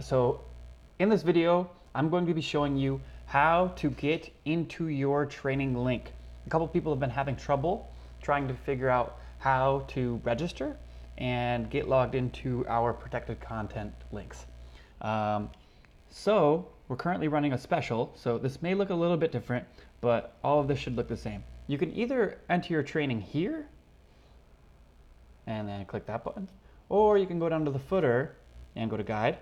So in this video, I'm going to be showing you how to get into your training link. A couple people have been having trouble trying to figure out how to register and get logged into our protected content links. So we're currently running a special, so this may look a little bit different, but all of this should look the same. You can either enter your training here and then click that button, or you can go down to the footer and go to Guide,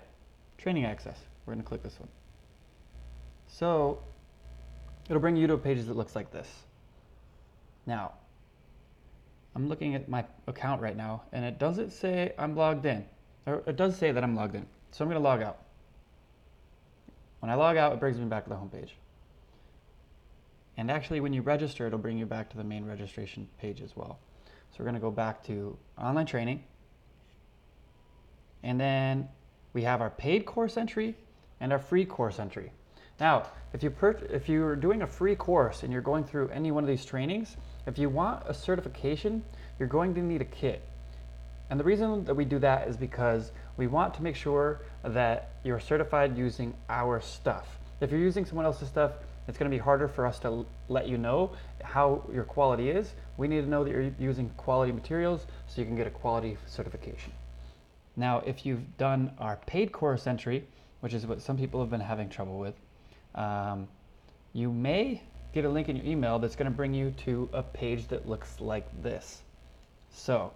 Training Access. We're going to click this one. So it'll bring you to a page that looks like this. Now, I'm looking at my account right now, and it doesn't say I'm logged in. Or it does say that I'm logged in. So I'm going to log out. When I log out, it brings me back to the home page. And actually, when you register, it'll bring you back to the main registration page as well. So we're going to go back to online training. And then we have our paid course entry and our free course entry. Now, if you're doing a free course and you're going through any one of these trainings, if you want a certification, you're going to need a kit. And the reason that we do that is because we want to make sure that you're certified using our stuff. If you're using someone else's stuff, it's going to be harder for us to let you know how your quality is. We need to know that you're using quality materials so you can get a quality certification. Now, if you've done our paid course entry, which is what some people have been having trouble with, you may get a link in your email that's going to bring you to a page that looks like this. So,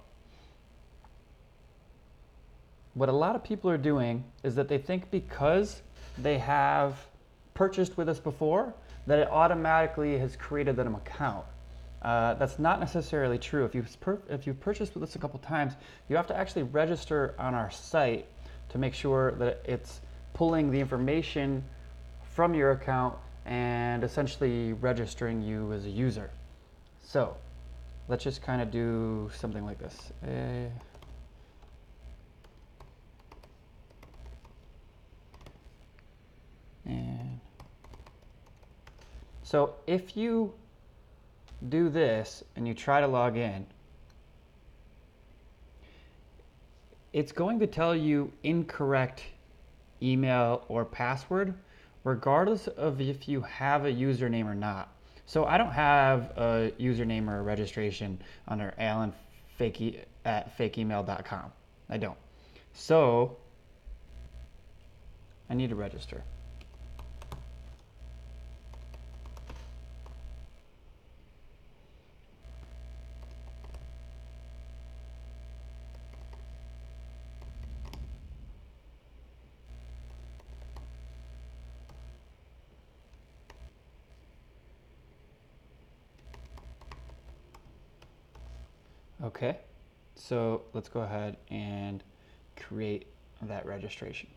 what a lot of people are doing is that they think because they have purchased with us before, that it automatically has created them an account. That's not necessarily true. If you've purchased with us a couple times, you have to actually register on our site to make sure that it's pulling the information from your account and essentially registering you as a user. So let's just kind of do something like this. And so if you do this and you try to log in, it's going to tell you incorrect email or password, regardless of if you have a username or not. So I don't have a username or a registration under alanfakey@fakeemail.com. I don't. So I need to register. Okay, so let's go ahead and create that registration.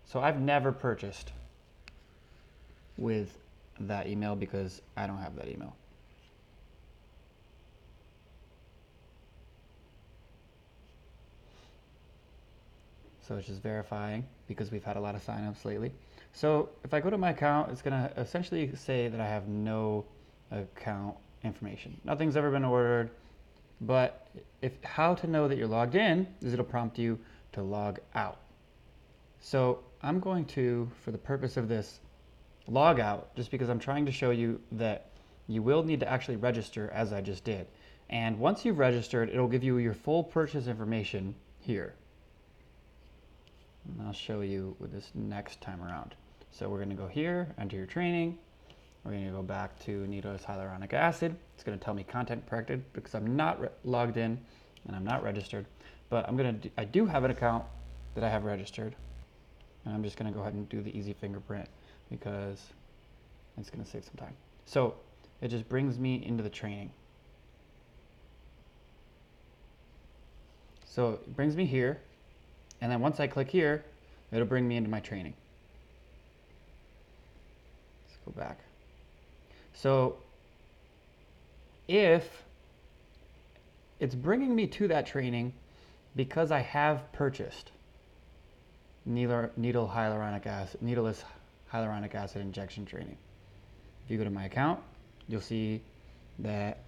So I've never purchased with that email because I don't have that email. So it's just verifying because we've had a lot of signups lately. So if I go to my account, it's going to essentially say that I have no account information. Nothing's ever been ordered. But how to know that you're logged in is it'll prompt you to log out. So I'm going to, for the purpose of this, log out just because I'm trying to show you that you will need to actually register as I just did. And once you've registered, it'll give you your full purchase information here. And I'll show you with this next time around. So we're going to go here, enter your training. We're going to go back to needleless hyaluronic acid. It's going to tell me content corrected because I'm not logged in and I'm not registered. But I do have an account that I have registered. And I'm just going to go ahead and do the easy fingerprint because it's going to save some time. So it just brings me into the training. So it brings me here. And then once I click here, it'll bring me into my training. Let's go back. So if it's bringing me to that training because I have purchased needleless hyaluronic acid injection training. If you go to my account, you'll see that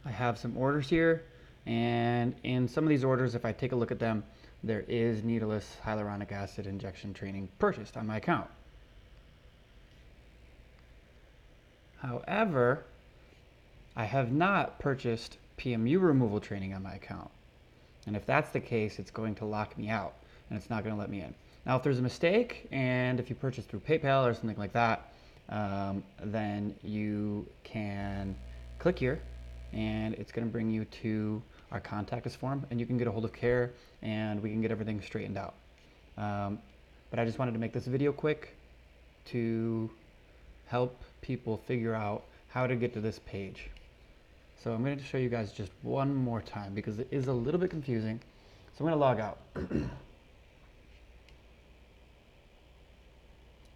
I have some orders here, and in some of these orders, if I take a look at them, there is needleless hyaluronic acid injection training purchased on my account. However, I have not purchased PMU removal training on my account. And if that's the case, it's going to lock me out and it's not going to let me in. Now, if there's a mistake and if you purchase through PayPal or something like that, then you can click here and it's going to bring you to our contact us form and you can get a hold of Care and we can get everything straightened out. But I just wanted to make this video quick to help people figure out how to get to this page. So I'm going to show you guys just one more time because it is a little bit confusing. So I'm going to log out.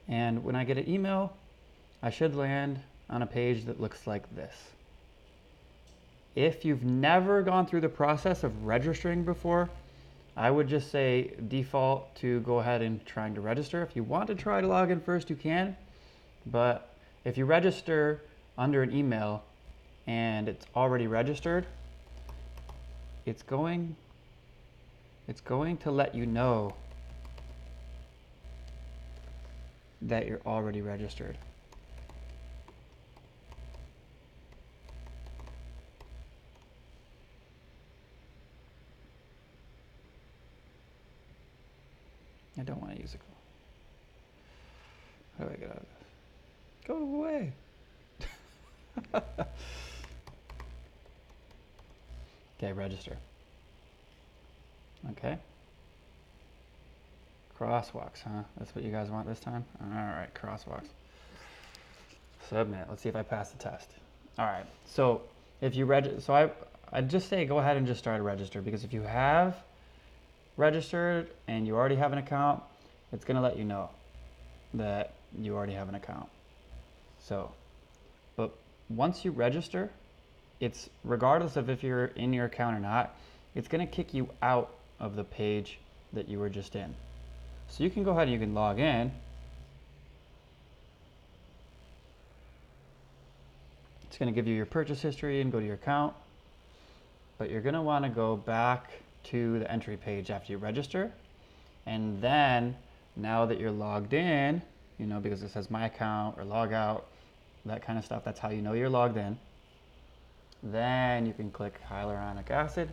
And when I get an email, I should land on a page that looks like this. If you've never gone through the process of registering before, I would just say default to go ahead and trying to register. If you want to try to log in first, you can. But if you register under an email and it's already registered, it's going to let you know that you're already registered. I don't want to use it. How do I get out of this? Go away. Okay, register. Okay. Crosswalks, huh? That's what you guys want this time? All right, crosswalks. Submit. Let's see if I pass the test. All right. So if you I'd just say go ahead and just start a register, because if you have registered and you already have an account, it's going to let you know that you already have an account. So, but once you register, it's regardless of if you're in your account or not, it's going to kick you out of the page that you were just in. So you can go ahead and you can log in. It's going to give you your purchase history and go to your account, but you're going to want to go back to the entry page after you register. And then now that you're logged in, you know, because it says my account or log out, that kind of stuff, that's how you know you're logged in. Then you can click hyaluronic acid.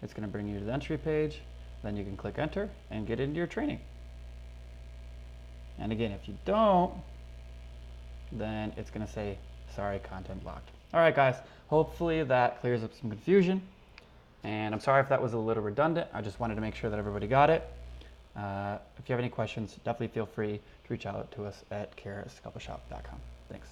It's going to bring you to the entry page. Then you can click enter and get into your training. And again, if you don't, then it's going to say, sorry, content blocked. All right, guys, hopefully that clears up some confusion. And I'm sorry if that was a little redundant. I just wanted to make sure that everybody got it. If you have any questions, definitely feel free to reach out to us at care@scalpelshop.com. Thanks.